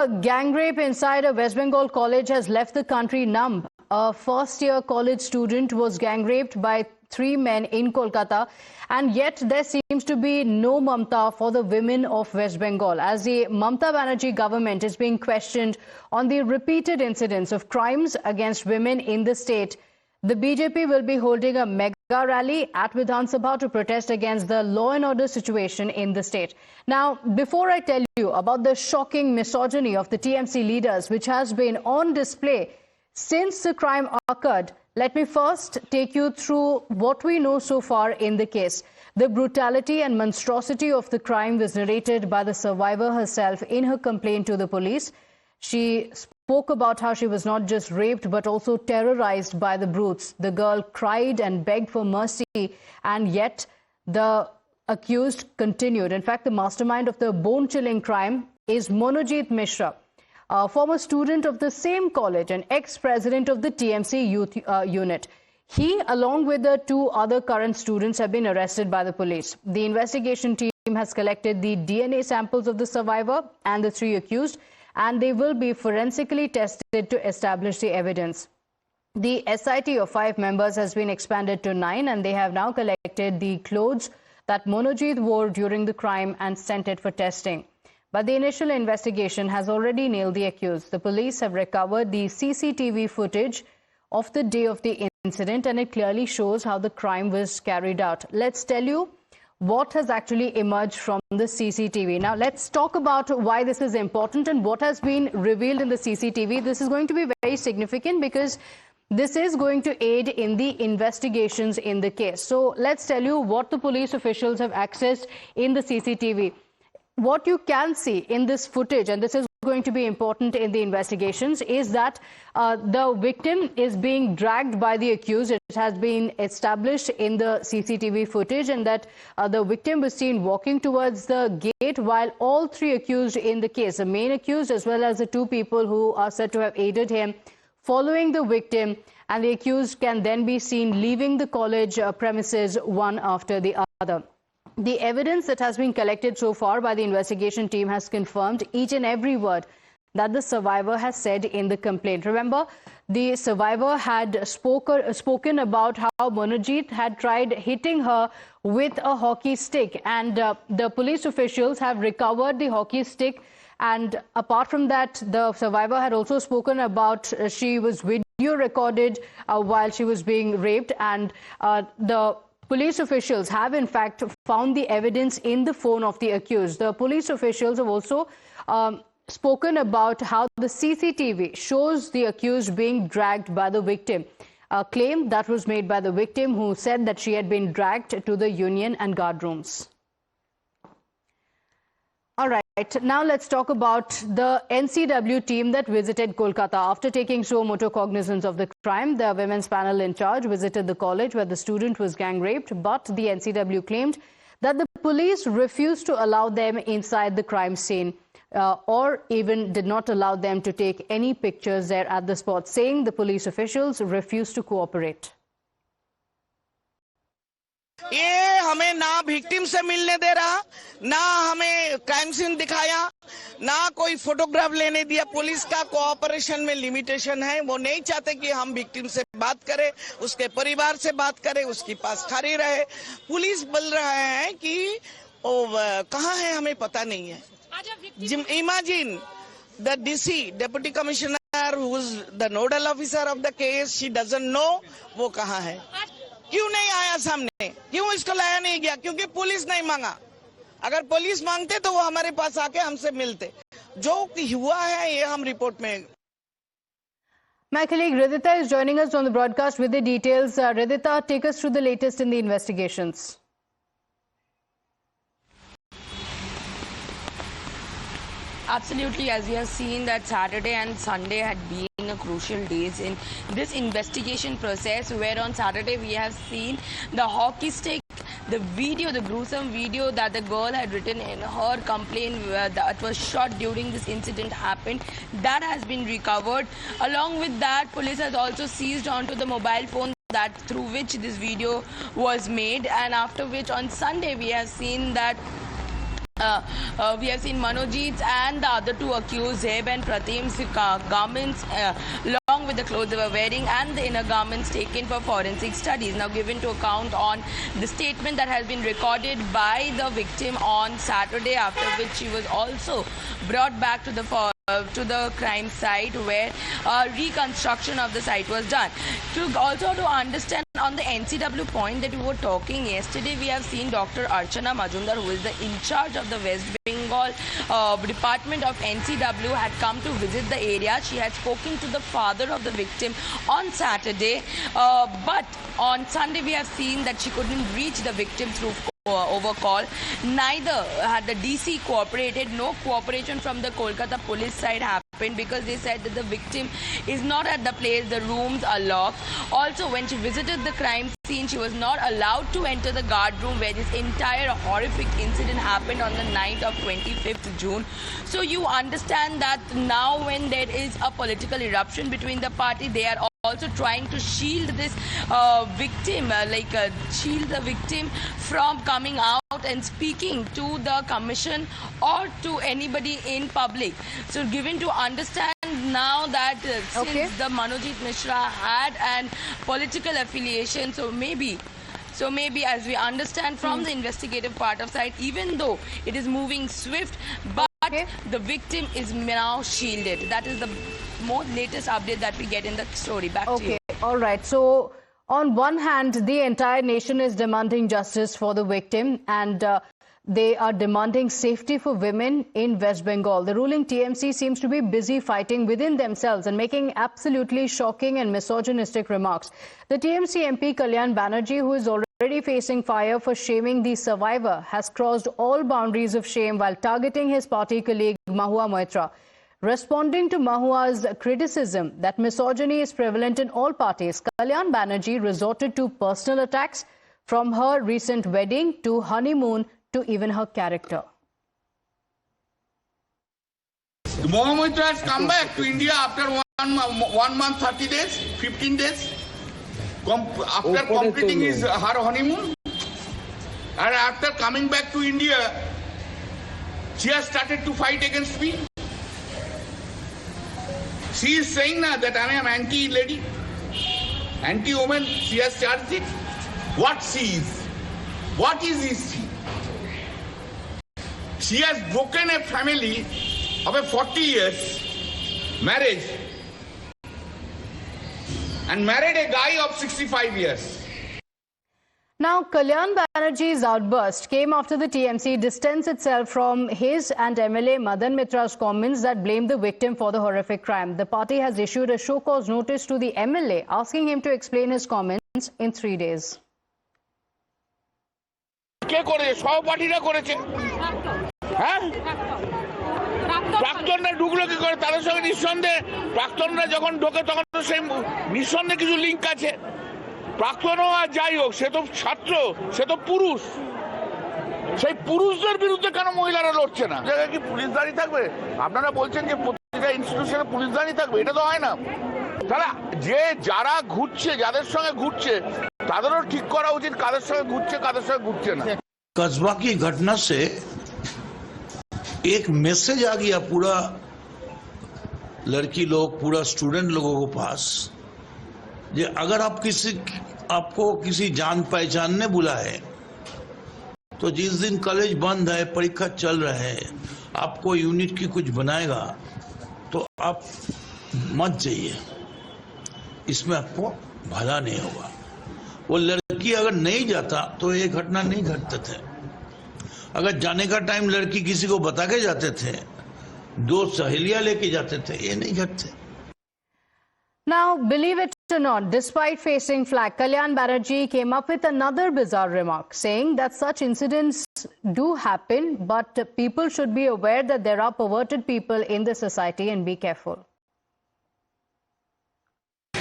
gang rape inside a West Bengal college has left the country numb. A first-year college student was gang raped by 3 men in Kolkata, and yet there seems to be no Mamata for the women of West Bengal, as the Mamata Banerjee government is being questioned on the repeated incidents of crimes against women in the state. The BJP will be holding a mega rally at Vidhan Sabha to protest against the law and order situation in the state. Now, before I tell you about the shocking misogyny of the TMC leaders, which has been on display since the crime occurred, let me first take you through what we know so far in the case. The brutality and monstrosity of the crime was narrated by the survivor herself in her complaint to the police. She spoke about how she was not just raped but also terrorized by the brutes. The girl cried and begged for mercy, and yet the accused continued. In fact, the mastermind of the bone-chilling crime is Monojit Mishra, a former student of the same college and ex-president of the TMC youth unit. He, along with the 2 other current students, have been arrested by the police. The investigation team has collected the DNA samples of the survivor and the 3 accused, and they will be forensically tested to establish the evidence. The SIT of 5 members has been expanded to 9, and they have now collected the clothes that Monojit wore during the crime and sent it for testing. But the initial investigation has already nailed the accused. The police have recovered the CCTV footage of the day of the incident, and it clearly shows how the crime was carried out. Let's tell you what has actually emerged from the CCTV. Now, let's talk about why this is important and what has been revealed in the CCTV. This is going to be very significant because this is going to aid in the investigations in the case. So let's tell you what the police officials have accessed in the CCTV. What you can see in this footage, and this is going to be important in the investigations, is that the victim is being dragged by the accused. It has been established in the CCTV footage, and that the victim was seen walking towards the gate while all 3 accused in the case, the main accused as well as the 2 people who are said to have aided him, following the victim, and the accused can then be seen leaving the college premises one after the other. The evidence that has been collected so far by the investigation team has confirmed each and every word that the survivor has said in the complaint. Remember, the survivor had spoken about how Monojit had tried hitting her with a hockey stick, and the police officials have recovered the hockey stick. And apart from that, the survivor had also spoken about she was video recorded while she was being raped, and the police officials have in fact found the evidence in the phone of the accused. The police officials have also spoken about how the CCTV shows the accused being dragged by the victim, a claim that was made by the victim, who said that she had been dragged to the union and guard rooms. All right, now let's talk about the NCW team that visited Kolkata. After taking suo motu cognizance of the crime, the women's panel in charge visited the college where the student was gang raped, but the NCW claimed that the police refused to allow them inside the crime scene or even did not allow them to take any pictures there at the spot, saying the police officials refused to cooperate. ये हमें ना victim से मिलने दे रहा, ना हमें crime scene दिखाया, ना कोई फोटोग्राफ लेने दिया। पुलिस का कोऑपरेशन में लिमिटेशन है। वो नहीं चाहते कि हम विक्टिम से बात करें, उसके परिवार से बात करें, उसके पास खड़ी रहे। पुलिस बोल रहा है कि कहाँ है हमें पता नहीं है। Imagine the DC, Deputy Commissioner, who is the nodal officer of the case, she doesn't know वो कहाँ है। क्यों नहीं आया सामने, क्यों इसको लाया नहीं गया? क्योंकि पुलिस नहीं मांगा। अगर पुलिस मांगते तो वो हमारे पास आके हमसे मिलते। जो हुआ है ये हम रिपोर्ट में। My colleague Ridhita is joining us on the broadcast with the details. Ridhita, take us through the latest in the investigations. Absolutely, as we have seen that Saturday and Sunday had been a crucial days in this investigation process, where on Saturday we have seen the hockey stick, the video, the gruesome video that the girl had written in her complaint that was shot during this incident happened, that has been recovered. Along with that, police has also seized onto the mobile phone that through which this video was made, and after which on Sunday we have seen that we have seen Manojit and the other two accused, Zeb and Pratim's garments along with the clothes they were wearing and the inner garments taken for forensic studies. Now given to account on the statement that has been recorded by the victim on Saturday, after which she was also brought back to the crime site where reconstruction of the site was done. To understand on the NCW point that we were talking yesterday, we have seen Dr. Archana Majumdar, who is the in charge of the West Bengal Department of NCW, had come to visit the area. She had spoken to the father of the victim on Saturday, but on Sunday we have seen that she couldn't reach the victim through over call. Neither had the DC cooperated. No cooperation from the Kolkata police side happened because they said that the victim is not at the place, the rooms are locked. Also, when she visited the crime scene, she was not allowed to enter the guard room where this entire horrific incident happened on the night of 25th June. So you understand that now when there is a political eruption between the party, they are also trying to shield this victim, shield the victim from coming out and speaking to the commission or to anybody in public. So given to understand now that since the Manojit Mishra had an political affiliation, so maybe as we understand from the investigative part of side, even though it is moving swift, but the victim is now shielded. That is the more latest update that we get in the story. Back to you. All right. So on one hand, the entire nation is demanding justice for the victim, and they are demanding safety for women in West Bengal. The ruling TMC seems to be busy fighting within themselves and making absolutely shocking and misogynistic remarks. The TMC MP Kalyan Banerjee, who is already facing fire for shaming the survivor, has crossed all boundaries of shame while targeting his party colleague Mahua Moitra. Responding to Mahua's criticism that misogyny is prevalent in all parties, Kalyan Banerjee resorted to personal attacks, from her recent wedding to honeymoon to even her character. Mahua Moitra has come back to India after 1 month, 30 days, 15 days, after completing her honeymoon. And after coming back to India, she has started to fight against me. She is saying now that I am anti-lady, anti-woman. She has charged it. What she is? What is she? She has broken a family of a 40 years marriage and married a guy of 65 years. Now, Kalyan Banerjee's outburst came after the TMC distanced itself from his and MLA Madan Mitra's comments that blamed the victim for the horrific crime. The party has issued a show-cause notice to the MLA, asking him to explain his comments in 3 days. প্রাক্তনরা ঢুকলো কি করে? তাদের সঙ্গে নিঃসন্দেহে প্রাক্তনরা যখন ঢোকে তখন তো সেই নিঃসন্দেহে কিছু লিঙ্ক আছে। প্রাক্তনও আর যাই হোক, সে তো ছাত্র, সে তো পুরুষ। সেই পুরুষদের বিরুদ্ধে কেন মহিলারা লড়ছে না? জায়গায় কি পুলিশ দাঁড়িয়ে থাকবে? আপনারা বলছেন যে প্রতিটা ইনস্টিটিউশনে পুলিশ দাঁড়িয়ে থাকবে, এটা তো হয় না। তাহলে যারা ঘুরছে, যাদের সঙ্গে ঘুরছে, তাদেরও ঠিক করা উচিত কাদের সঙ্গে ঘুরছে, কাদের সঙ্গে ঘুরছে না। कस्बा की घटना से एक मैसेज आ गया पूरा लड़की लोग, पूरा स्टूडेंट लोगों के पास, जे अगर आपको किसी जान पहचान ने बुलाए तो जिस दिन कॉलेज बंद है, परीक्षा चल रहा है, आपको यूनिट की कुछ बनाएगा तो आप मत जाइए, इसमें आपको भला नहीं होगा। वो लड़की अगर नहीं जाता तो ये घटना नहीं घटते थे। अगर जाने का टाइम लड़की किसी को बता के जाते थे, 2 सहेलियां लेके जाते थे, ये नहीं घटते। Now, believe it or not, despite facing flack, Kalyan Banerjee came up with another bizarre remark, saying that such incidents do happen, but people should be aware that there are perverted people in the society and be careful.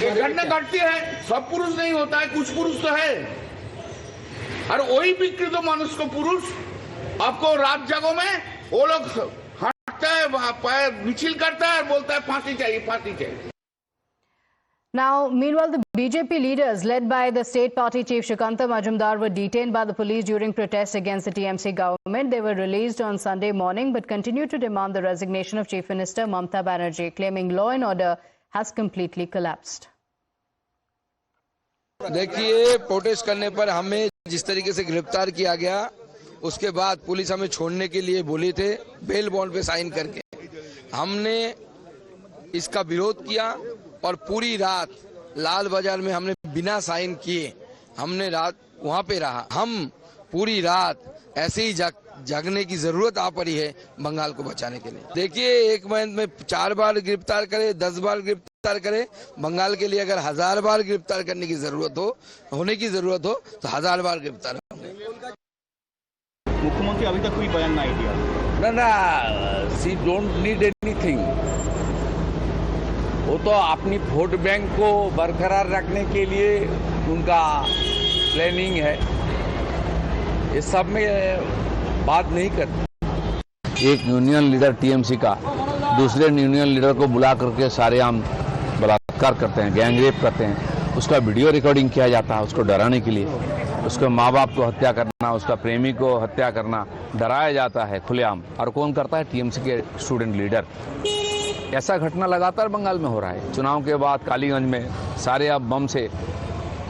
ये घटना घटती है, सब पुरुष नहीं होता है, कुछ पुरुष तो है। और वही विकृत मानुष को पुरुष आपको रात जागो में वो लोग हटता है, मिছিল करता है और बोलता है फांसी चाहिए, फांसी चाहिए। Now, meanwhile, the BJP leaders led by the state party chief Shikanta Majumdar were detained by the police during protests against the TMC government. They were released on Sunday morning but continue to demand the resignation of Chief Minister Mamata Banerjee, claiming law and order has completely collapsed. देखिए, protest करने पर हमें जिस तरीके से गिरफ्तार किया गया, उसके बाद पुलिस हमें छोड़ने के लिए बोले थे बेल बॉन्ड पे साइन करके। हमने इसका विरोध किया और पूरी रात लाल बाजार में हमने बिना साइन किए हमने रात वहां पे रहा। हम पूरी रात ऐसे ही जागने की जरूरत आ पड़ी है बंगाल को बचाने के लिए। देखिए, एक महीने में 4 बार गिरफ्तार करे, 10 बार गिरफ्तार करे, बंगाल के लिए अगर 1000 बार गिरफ्तार करने की जरूरत हो, होने की जरूरत हो तो 1000 बार गिरफ्तार होंगे। मुख्यमंत्री अभी तक कोई बयान नहीं दिया। ना, सी डोंट नीड एनीथिंग। वो तो अपनी वोट बैंक को बरकरार रखने के लिए उनका प्लानिंग है, ये सब में बात नहीं करते। एक यूनियन लीडर टीएमसी का दूसरे यूनियन लीडर को बुला करके सारेआम बलात्कार करते हैं, गैंगरेप करते हैं, उसका वीडियो रिकॉर्डिंग किया जाता है उसको डराने के लिए, उसके माँ बाप को हत्या करना, उसका प्रेमी को हत्या करना डराया जाता है खुलेआम। और कौन करता है? टीएमसी के स्टूडेंट लीडर। ऐसा घटना लगातार बंगाल में हो रहा है। चुनाव के बाद कालीगंज में सारे अब बम से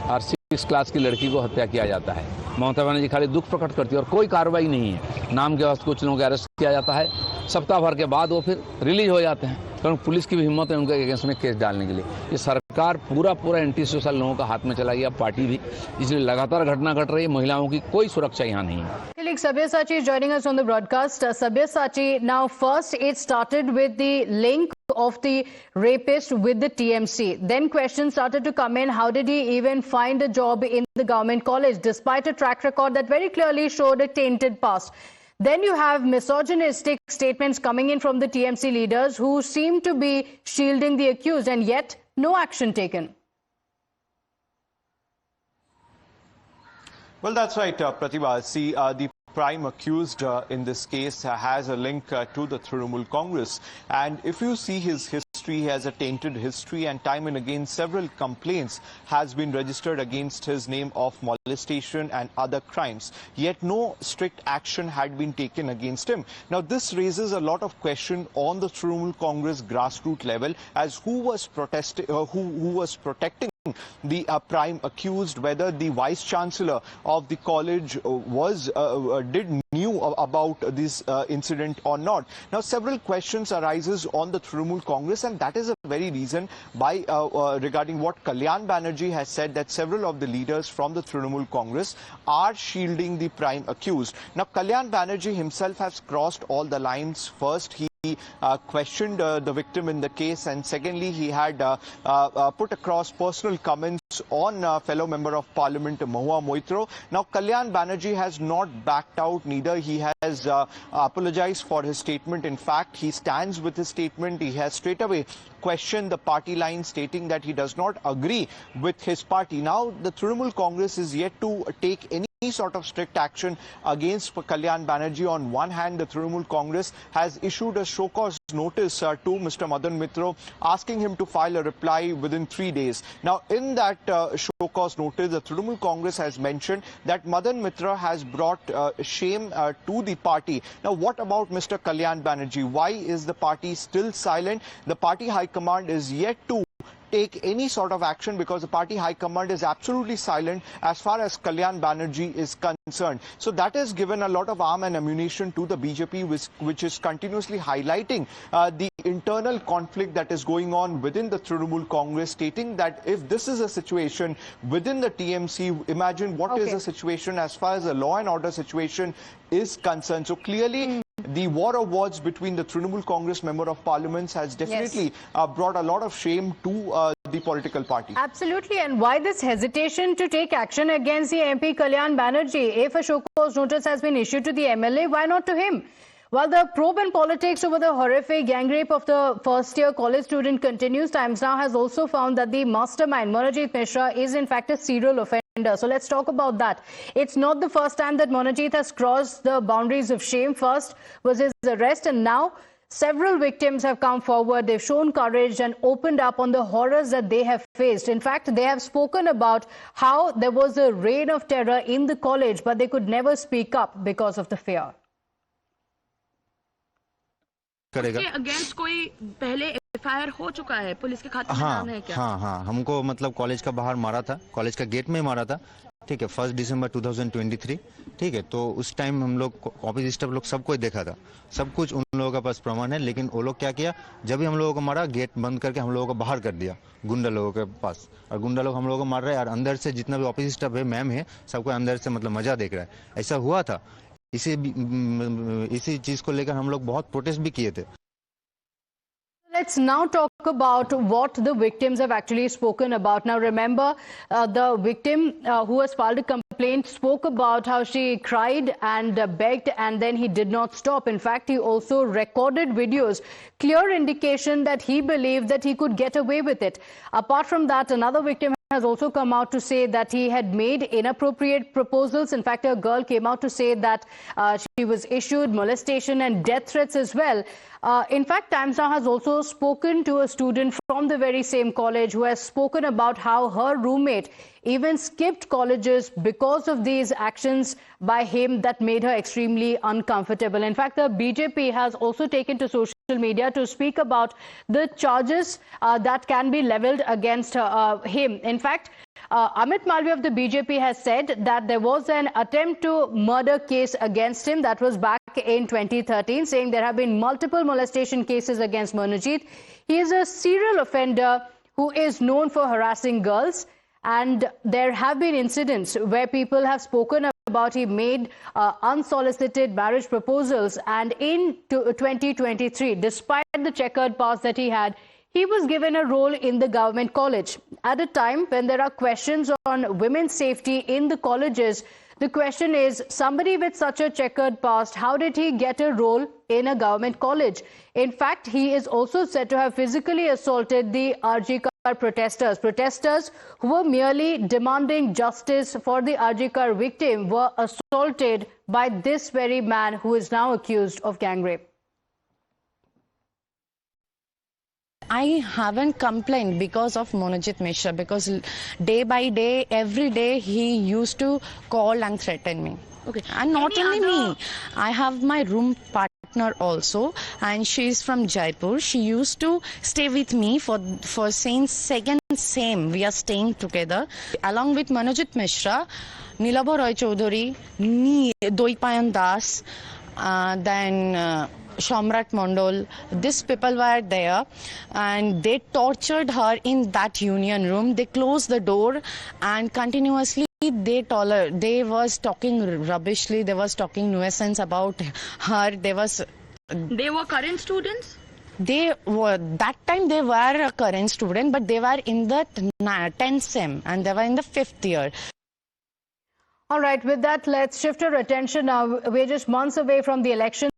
और 6 क्लास की लड़की को हत्या किया जाता है। ममता बनर्जी खाली दुख प्रकट करती है और कोई कार्रवाई नहीं है। नाम के वास्ते कुछ लोगों को अरेस्ट किया जाता है, सप्ताह भर के बाद वो फिर रिलीज हो जाते हैं, क्योंकि पुलिस की भी हिम्मत है उनके अगेंस्ट में केस डालने के लिए। ये सरकार पूरा एंटी सोशल लोगों का हाथ में चला गया, पार्टी भी, इसलिए लगातार घटना घट रही है। महिलाओं की कोई सुरक्षा यहाँ नहीं है। Colleague Sabyasachi is joining us on the broadcast. Sabyasachi, now first it started with the link of the rapist with the TMC. Then questions started to come in. How did he even find a job in the government college, despite a track record that very clearly showed a tainted past? Then you have misogynistic statements coming in from the TMC leaders who seem to be shielding the accused, and yet no action taken. Well, that's right, Pratibha. See, the prime accused in this case has a link to the Trinamool Congress. And if you see his history, he has a tainted history, and time and again several complaints has been registered against his name of molestation and other crimes. Yet no strict action had been taken against him. Now this raises a lot of question on the Trinamool Congress grassroots level as who was protecting the prime accused, whether the vice chancellor of the college knew about this incident or not. Now several questions arises on the Trinamool Congress, and that is a very reason why regarding what Kalyan Banerjee has said, that several of the leaders from the Trinamool Congress are shielding the prime accused. Now Kalyan Banerjee himself has crossed all the lines. First, he questioned the victim in the case, and secondly he had put across personal comments on fellow member of parliament Mahua Moitro. Now Kalyan Banerjee has not backed out, neither he has apologized for his statement. In fact, he stands with his statement. He has straight away questioned the party line, stating that he does not agree with his party. Now the Trinamool Congress is yet to take any sort of strict action against Kalyan Banerjee. On one hand, the Trinamool Congress has issued a show cause notice to Mr. Madan Mitra, asking him to file a reply within 3 days. Now, in that show cause notice, the Trinamool Congress has mentioned that Madan Mitra has brought shame to the party. Now, what about Mr. Kalyan Banerjee? Why is the party still silent? The party high command is yet to take any sort of action, because the party high command is absolutely silent as far as Kalyan Banerjee is concerned. So that has given a lot of arm and ammunition to the BJP, which is continuously highlighting the internal conflict that is going on within the Trinamool Congress, stating that if this is a situation within the TMC, imagine what is the situation as far as the law and order situation is concerned. So clearly, the war of words between the Trinamool Congress member of parliaments has definitely brought a lot of shame to the political party. Absolutely. And why this hesitation to take action against the MP Kalyan Banerjee? If a show cause notice has been issued to the MLA, why not to him? While the probe in politics over the horrific gang rape of the first-year college student continues, Times Now has also found that the mastermind, Monojit Mishra, is in fact a serial offender. So let's talk about that. It's not the first time that Monojit has crossed the boundaries of shame. First was his arrest, and now Several victims have come forward. They've shown courage and opened up on the horrors that they have faced. In fact, they have spoken about how there was a reign of terror in the college, but they could never speak up because of the fear. करेगा against कोई पहले FIR हो चुका है, police के खाते में नाम है क्या? हाँ, हमको मतलब कॉलेज का बाहर मारा था, कॉलेज का गेट में मारा था, ठीक है, 1 दिसंबर 2023, ठीक है। तो उस टाइम हम लोग ऑफिस स्टाफ लोग सबको देखा था, सब कुछ उन लोगों के पास प्रमाण है। लेकिन वो लोग क्या किया, जब भी हम लोगों को मारा, गेट बंद करके हम लोगों को बाहर कर दिया गुंडा लोगों के पास, और गुंडा लोग हम लोगों को मार रहे हैं, और अंदर से जितना भी ऑफिस स्टाफ है, मैम है, सबको अंदर से मतलब मजा देख रहा है। ऐसा हुआ था, इसी चीज को लेकर हम लोग बहुत प्रोटेस्ट भी किए थे। Let's now talk about what the victims have actually spoken about. Now, remember, the victim who has filed a complaint spoke about how she cried and begged, and then he did not stop. In fact, he also recorded videos, clear indication that he believed that he could get away with it. Apart from that, another victim has also come out to say that he had made inappropriate proposals. In fact, a girl came out to say that she was issued molestation and death threats as well. In fact, Times Now has also spoken to a student from the very same college who has spoken about how her roommate even skipped colleges because of these actions by him that made her extremely uncomfortable. In fact, the BJP has also taken to social media to speak about the charges that can be leveled against him. In fact, Amit Malviya of the BJP has said that there was an attempt to murder case against him that was back in 2013, saying there have been multiple molestation cases against Manojit. He is a serial offender who is known for harassing girls, and there have been incidents where people have spoken about he made unsolicited marriage proposals, and in 2023, despite the checkered past that he had, he was given a role in the government college. At a time when there are questions on women's safety in the colleges, the question is, somebody with such a checkered past, how did he get a role in a government college? In fact, he is also said to have physically assaulted the RG Kar protesters. Protesters who were merely demanding justice for the RG Kar victim were assaulted by this very man who is now accused of gang rape. I haven't complained because of Manojit Mishra, because day by day, every day, he used to call and threaten me. Okay. And not only me, I have my room partner also, and she's from Jaipur. She used to stay with me for since same. We are staying together. Along with Manojit Mishra, Nilabha Roy Chaudhary, Doipayan Das, then Shamrat Mondol, these people were there, and they tortured her in that union room. They closed the door, and continuously they was talking rubbishly, they was talking nuisance about her. They were current students? That time they were a current student, but they were in the 10th sem, and they were in the 5th year. All right, with that, let's shift our attention now. We're just months away from the election.